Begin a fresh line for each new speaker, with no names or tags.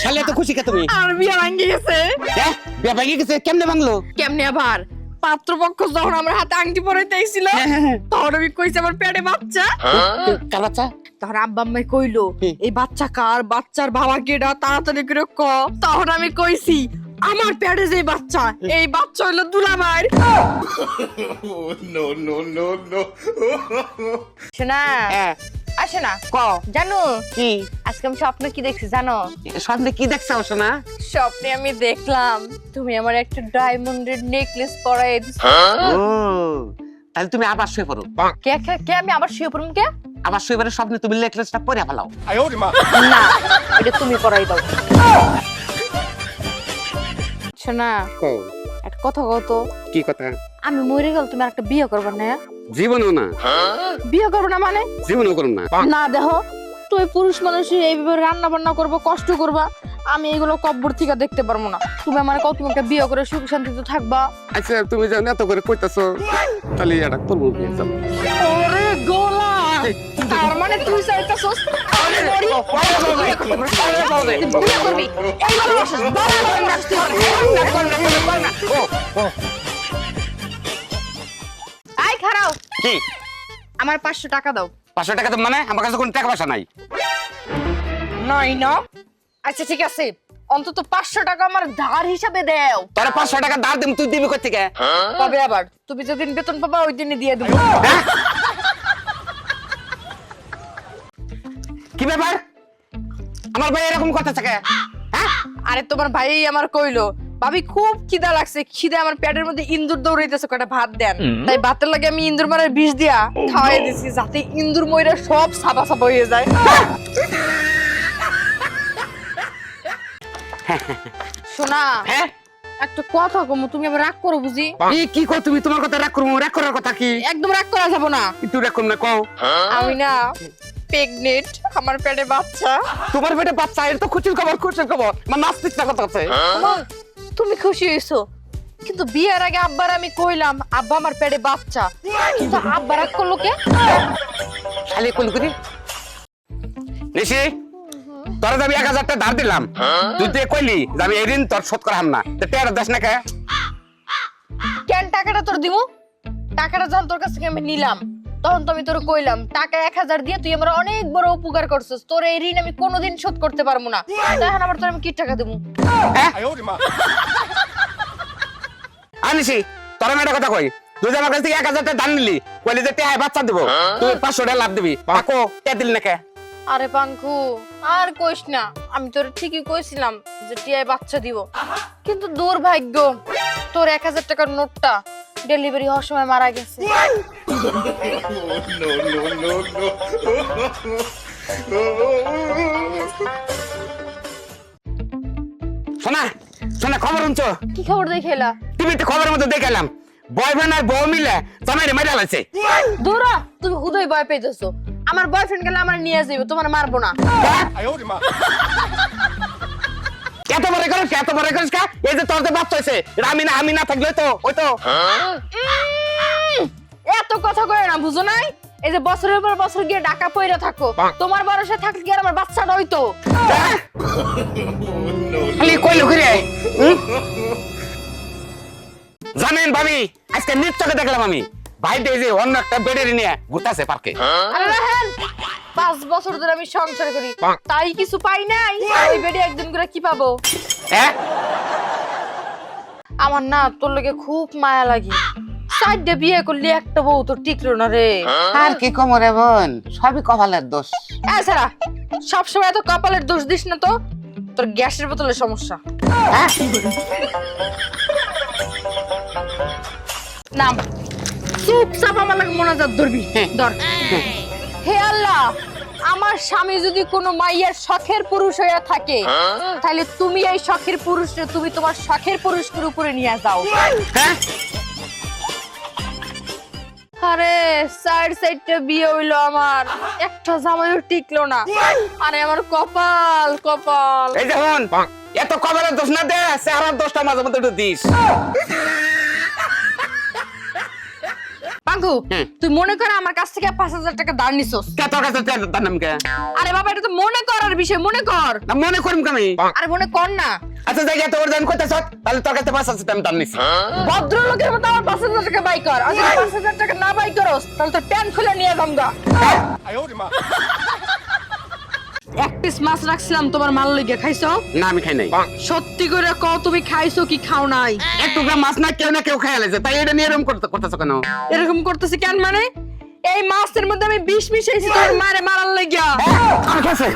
শালে তো খুশি কে তুমি?
আর বিয়ে ভাঙে গেছে।
হ্যাঁ বিয়ে ভেঙে গেছে, কেমনে ভাঙলো?
কেমনে আবার? পাত্রপক্ষ যখন আমার হাতে আংটি পরাইতে আইছিল তখন আমি কইছি আমার পেটে বাচ্চা।
কার বাচ্চা?
তখন আব্বা আম্মাই কইলো এই বাচ্চা কার, বাচ্চার বাবা কেডা, তাড়াতাড়ি করে ক। তখন আমি কইছি আমার পেটে যে বাচ্চা, এই বাচ্চা হইলো দুলাভাইয়ের।
No, no, no, no.
শোনা
হ্যাঁ
আসে না
ক
জানো
কি
আজকে আমি স্বপ্ন কি দেখছি জানো?
স্বপ্নে কি দেখছাও শোনা?
স্বপ্নে আমি দেখলাম তুমি আমার একটা ডায়মন্ডের নেকলেস পরাই দিছো।
ও তাহলে তুমি আবার শুয়ে পড়ো।
কে কে কে আমি আবার শুয়ে পড়ুম কে?
আবার শুয়ে পড়ে স্বপ্নে তুমি নেকলেসটা পরে ফেলাও।
না এটা তুমি পরাই দাও। শোনা একটা কথা কও তো,
কি কথা?
আমি মরে গেল তুমি একটা বিয়ে করবে না?
জীবনও না।
বিয়ে করবে না মানে?
জীবনও করুন না।
না দেখো তুমি পুরুষ মানুষ এইভাবে রান্না বান্না করবো, কষ্ট করবা, আমি এগুলো কব্বর থেকে দেখতে পারবো না। তুমি আমার কত একটা বিয়ে করে সুখ শান্তিতে থাকবা।
আচ্ছা তুমি যখন এত করে কইতাছো তাহলে এটা করবো বিয়ে, চলো।
ওরে গোলা, তার মানে তুই চাইতাছস আমি মরি? বিয়ে করবি? এই ভালোবাসিস? বাবা রাখতে হবে। আই খারাও,
কি
আমার 500 টাকা দাও।
500 টাকা তো মানে আমার কাছে কোনো টাকা পয়সা নাই।
নাই না? আচ্ছা ঠিক আছে, অন্তত 500 টাকা আমার ধার হিসাবে দাও।
তোরা 500 টাকা ধার দিম, তুই দিবি কই থেকে?
কবে আবার? তুমি যেদিন বেতন পাবা ওই দিনই দিয়ে দেবো।
কি ব্যাপার? আমার ভাই এরকম কথা থাকে? হ্যাঁ
আরে তোমার ভাই আমার কইলো ভাবি খুব খিদা লাগছে, খিদে আমার পেটের মধ্যে ইন্দুর দৌড়াইতেছে, কটা ভাত দেন। তাই ভাতের লাগে আমি ইন্দুর মারার বিষ দিয়া খাওয়াই দিছি যাতে ইন্দুর মইরা সব সাবা সাবা হয়ে যায়। শোনা
হ্যাঁ
একটা কথা কমু, তুমি আবার রাগ করো বুঝি?
কি কও তুমি? তোমার কথা রাগ করবো? রাগ করার কথা কি?
একদম রাগ করা যাবো না।
একটু রাগ করুন না, কও।
আমি না প্রেগনেন্ট, আমার পেটে বাচ্চা।
তোমার পেটে বাচ্চা? এটা তো খুশির খবর, খুশির খবর। আমার নাস্তিক না কথা আছে।
মা, তুমি খুশি হইছো, কিন্তু বিয়ের আগে আব্বার আমি কইলাম আব্বা আমার পেটে বাচ্চা, কিন্তু আব্বা রাগ করলো কে?
খালি কল করি নিশি, তোরা আমি 1000 টাকা ধার দিলাম, তুই তো কইলি যে আমি এই ঋণ তোর শোধ করাম না, তো টের দাস না কে?
কেন টাকাটা তোর দিমু? টাকাটা যখন তোর কাছ থেকে আমি নিলাম তখন তো আমি তোর কইলাম টাকা 1000 দিয়ে তুই আমার অনেক বড় উপকার করছিস, তোর এই ঋণ আমি কোনোদিন শোধ করতে পারবো না। তখন আবার তোর আমি কি টাকা দিমু?
আনিসি তোর আমি একটা কথা কই, তুই যে আমার কাছ থেকে 1000 টাকা ধার নিলি, কইলি যে টেহাই বাচ্চা দিব, তুই 500 টাকা লাভ দিবি, পাকো তে দিলি না কে?
আরে পাঙ্কু আর কইস না, আমি তোর ঠিকই কইছিলাম যে টিয়াই বাচ্চা দিব, কিন্তু দুর্ভাগ্য তোর 1000 টাকার নোটটা ডেলিভারি হওয়ার সময় মারা গেছে।
No, no, no, no.
শোনা শোনা, খবর শুনছো?
কি খবর দেখাইলা?
টিভিতে খবরের মধ্যে দেখালাম বয়ফ্রেন্ড আর বউ মিলে জামাইরে মেরে ফেলাইছে।
দূরা, তুমি হুদাই ভয় পেয়েছো। আমার বয়ফ্রেন্ড গেলে আমার নিয়ে যাবে, তোমার মারবো না।
এত বড় করিস, এত বড় করিস কা? এই যে তোর যে বাচ্চা হয়েছে, আমি না থাকলে তো ওই তো।
এত কথা কয় না, বুঝো নাই? এই যে বছরের পর বছর গিয়ে ঢাকা পইরা থাকো, তোমার ভরসা থাকলে কি আর আমার বাচ্চাটা হইতো?
খালি কইলো ঘুরে। জানেন ভাবি, আজকে নিশ্চয়ই দেখলাম আমি ভাই যে অন্য একটা বেডের নিয়ে ঘুরতেছে পার্কে।
আরে রাহেন, 5 বছর ধরে আমি সংসার করি, তাই কিছু পাই নাই? ওই বেডে একদিন করে কি পাবো?
হ্যাঁ
আমার না তোর লগে খুব মায়া লাগে, সাইডে বিয়ে করলি একটা বউ তো টিকলো না রে।
আর কি কমরে বোন, সবই কপালের দোষ।
এছাড়া সবসময় এত কপালের দোষ দিস না তো, তোর গ্যাসের বোতলের সমস্যা। নাম চুপচাপ আমার লাগে মোনাজাত ধরবি, ধর। হে আল্লাহ, আমার স্বামী যদি কোনো মাইয়ার শখের পুরুষ হইয়া থাকে তাহলে তুমি এই শখের পুরুষকে তুমি তোমার শখের পুরুষের উপরে নিয়ে যাও।
হ্যাঁ
আরে সাইডটা বিয়ে হইলো আমার, একটা জামাইও টিকলো না। আরে আমার কপাল কপাল।
এই যে হন, এত কপালের দোষ না দে, চেহারার দোষটা মাঝে মধ্যে একটু দিস।
পাঙ্কু
হ্যাঁ।
তুই মনে কর আমার কাছ থেকে 5,000 টাকা ধার নিছস।
কে তোর কাছে তার নাম কে?
আরে বাবা এটা তো মনে করার বিষয়, মনে কর।
না মনে করুম আমি।
আরে মনে কর না।
আচ্ছা জায়গা তোর দাম কত সৎ, তাহলে তোর কাছে 5,000 টাকা আমি দাম নিছি।
ভদ্রলোকের মতো আমার 5,000 টাকা বাই কর। আর যদি 5,000 টাকা না বাই করস তাহলে তো প্যান খুলে নিয়ে যামগা। এক পিস মাছ রাখছিলাম তোমার মাল লইগে, খাইছো?
না আমি খাই নাই।
সত্যি করে কও তুমি খাইছো কি খাও নাই?
এক টুকরা মাছ না কেউ খাই আলাইছে, তাই এটা নিয়ে এরকম করতেছ কেন?
এরকম করতেছি কেন মানে? এই মাছের মধ্যে আমি বিষ মিশাইছি তোর মারে মারার লাগিয়া।
আমার কাছে